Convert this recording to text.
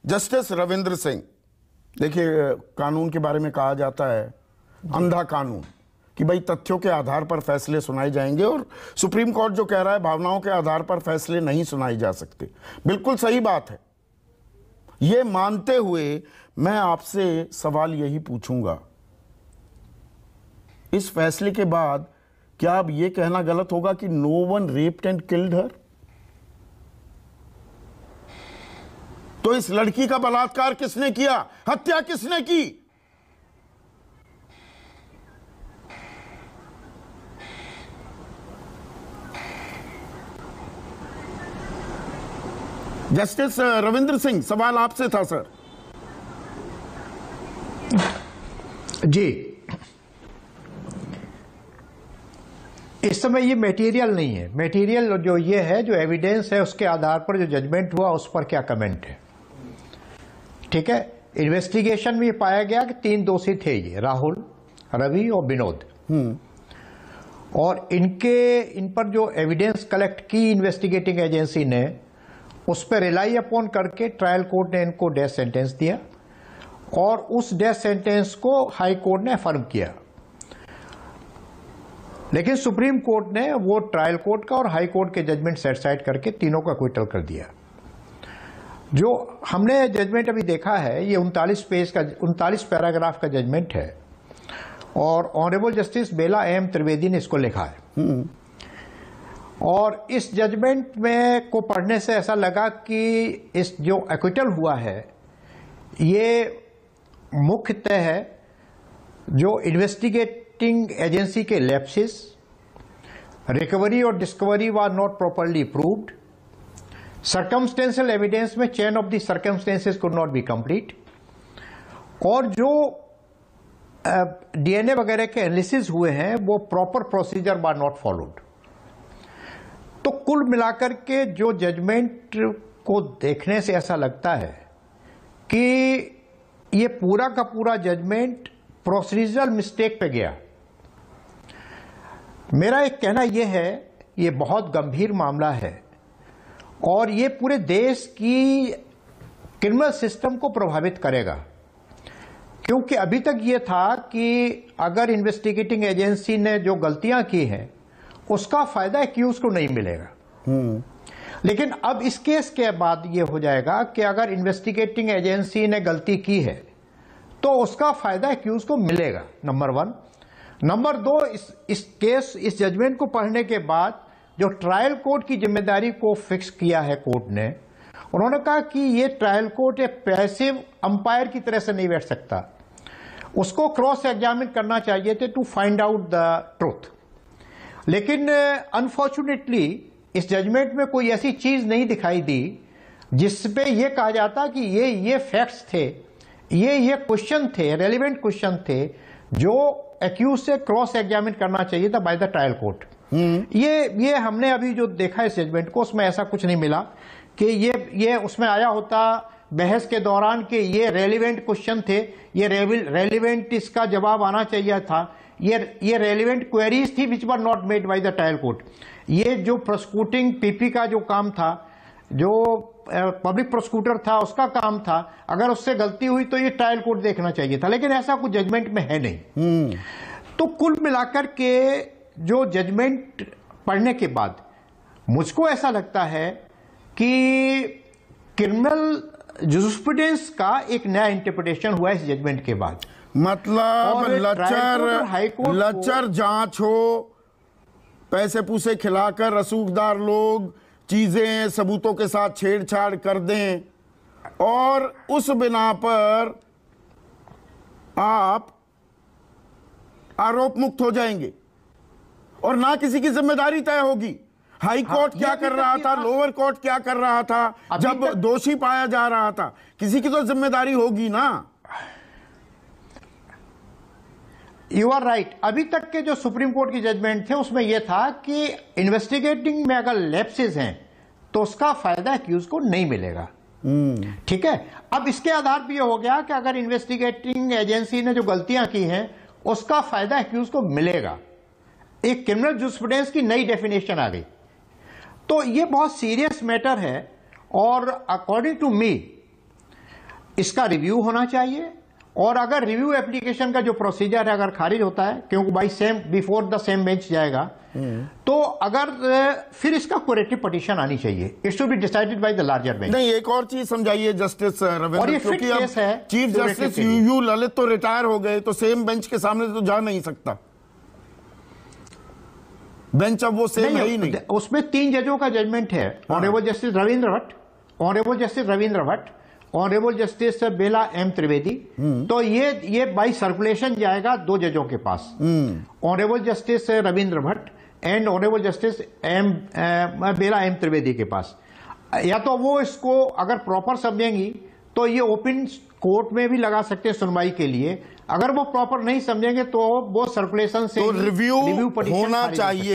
Justice Ravindra Singh, देखिए कानून के बारे में कहा जाता है अंधा कानून कि भाई तथ्यों के आधार पर फैसले सुनाए जाएंगे, और सुप्रीम कोर्ट जो कह रहा है भावनाओं के आधार पर फैसले नहीं सुनाए जा सकते। बिल्कुल सही बात है। ये मानते हुए मैं आपसे सवाल यही पूछूंगा, इस फैसले के बाद क्या अब ये कहना गलत होगा कि no one raped and killed her? तो इस लड़की का बलात्कार किसने किया, हत्या किसने की? जस्टिस रविंद्र सिंह, सवाल आपसे था सर। जी, इस समय ये मटेरियल नहीं है। मटेरियल जो ये है, जो एविडेंस है, उसके आधार पर जो जजमेंट हुआ उस पर क्या कमेंट है। ठीक है, इन्वेस्टिगेशन में ये पाया गया कि 3 दोषी थे, ये राहुल, रवि और विनोद। और इन पर जो एविडेंस कलेक्ट की इन्वेस्टिगेटिंग एजेंसी ने, उस पर रिलाई अपॉन करके ट्रायल कोर्ट ने इनको डेथ सेंटेंस दिया, और उस डेथ सेंटेंस को हाई कोर्ट ने अफर्म किया। लेकिन सुप्रीम कोर्ट ने वो ट्रायल कोर्ट का और हाई कोर्ट के जजमेंट सेट साइड करके तीनों का एक्विटल कर दिया। जो हमने जजमेंट अभी देखा है, ये 39 पैराग्राफ का जजमेंट है, और honourable justice Bela M Trivedi ने इसको लिखा है। और इस जजमेंट में को पढ़ने से ऐसा लगा कि इस जो एक्विटल हुआ है, ये मुख्यतः है जो इन्वेस्टिगेटिंग एजेंसी के लैप्सेस, रिकवरी और discovery was not properly proved, circumstantial evidence में chain of the circumstances could not be complete, और जो डीएनए वगैरह के एनालिसिस हुए हैं वो proper procedure were not followed. तो कुल मिलाकर के जो जजमेंट को देखने से ऐसा लगता है कि ये पूरा का पूरा जजमेंट प्रोसीजरल मिस्टेक पे गया। मेरा एक कहना यह है, ये बहुत गंभीर मामला है, और ये पूरे देश की क्रिमिनल सिस्टम को प्रभावित करेगा। क्योंकि अभी तक ये था कि अगर इन्वेस्टिगेटिंग एजेंसी ने जो गलतियां की हैं उसका फायदा एक्यूज को नहीं मिलेगा। लेकिन अब इस केस के बाद ये हो जाएगा कि अगर इन्वेस्टिगेटिंग एजेंसी ने गलती की है तो उसका फायदा एक्यूज को मिलेगा, नंबर 1। नंबर 2, इस जजमेंट को पढ़ने के बाद जो ट्रायल कोर्ट की जिम्मेदारी को फिक्स किया है कोर्ट ने, उन्होंने कहा कि ये ट्रायल कोर्ट एक पैसिव अंपायर की तरह से नहीं बैठ सकता, उसको क्रॉस एग्जामिन करना चाहिए थे to find out the truth. लेकिन अनफॉर्चुनेटली इस जजमेंट में कोई ऐसी चीज नहीं दिखाई दी जिसपे ये कहा जाता कि ये फैक्ट्स थे, ये क्वेश्चन थे, रेलिवेंट क्वेश्चन थे जो एक्यूज से क्रॉस एग्जामिन करना चाहिए था बाय द ट्रायल कोर्ट। ये हमने अभी जो देखा इस जजमेंट को, उसमें ऐसा कुछ नहीं मिला कि ये उसमें आया होता बहस के दौरान कि ये रेलिवेंट क्वेश्चन थे, ये रेलिवेंट इसका जवाब आना चाहिए था, ये रेलिवेंट क्वेरीज थी which were not made by the trial court. ये जो प्रोसिक्यूटिंग पीपी का जो काम था, जो पब्लिक प्रोसिक्यूटर था, उसका काम था, अगर उससे गलती हुई तो ये ट्रायल कोर्ट देखना चाहिए था, लेकिन ऐसा कुछ जजमेंट में है नहीं। तो कुल मिलाकर के जो जजमेंट पढ़ने के बाद मुझको ऐसा लगता है कि क्रिमिनल जुरिस्प्रूडेंस का एक नया इंटरप्रिटेशन हुआ इस जजमेंट के बाद। मतलब लचर जांच हो, पैसे पूसे खिलाकर रसूखदार लोग चीजें सबूतों के साथ छेड़छाड़ कर दें, और उस बिना पर आप आरोप मुक्त हो जाएंगे और ना किसी की जिम्मेदारी तय होगी। हाई कोर्ट क्या कर रहा था, लोअर कोर्ट क्या कर रहा था, जब दोषी पाया जा रहा था, किसी की तो जिम्मेदारी होगी ना। You are right. अभी तक के जो सुप्रीम कोर्ट की जजमेंट थे उसमें यह था कि इन्वेस्टिगेटिंग में अगर लैप्सेस हैं तो उसका फायदा एक्यूज को नहीं मिलेगा। ठीक है, अब इसके आधार पर यह हो गया कि अगर इन्वेस्टिगेटिंग एजेंसी ने जो गलतियां की हैं उसका फायदा एक्यूज को मिलेगा। एक क्रिमिनल जुरिस्प्रूडेंस की नई डेफिनेशन आ गई। तो यह बहुत सीरियस मैटर है, और अकॉर्डिंग टू मी इसका रिव्यू होना चाहिए, और अगर रिव्यू एप्लीकेशन का जो प्रोसीजर है अगर खारिज होता है, क्योंकि by same before the same bench जाएगा, तो अगर फिर इसका कोरेक्टिव पिटीशन आनी चाहिए। It should be decided by the larger bench. नहीं, एक और चीज समझाइए जस्टिस रविंद्र, और ये फिट क्योंकि अब केस है चीफ जस्टिस यू ललित तो रिटायर हो गए, तो सेम बेंच के सामने तो जा नहीं सकता। बेंच अब वो सेम है ही नहीं। उसमें 3 जजों का जजमेंट है, honourable justice Ravindra Bhatt, honourable justice Ravindra Bhatt, honourable justice Bela M Trivedi. तो ये बाई सर्कुलेशन जाएगा 2 जजों के पास, honourable justice Ravindra Bhatt and honourable justice Bela M Trivedi के पास। या तो वो इसको अगर प्रॉपर समझेंगी तो ये ओपन कोर्ट में भी लगा सकते हैं सुनवाई के लिए। अगर वो प्रॉपर नहीं समझेंगे तो वो सर्कुलेशन से तो रिव्यू पिटीशन होना चाहिए।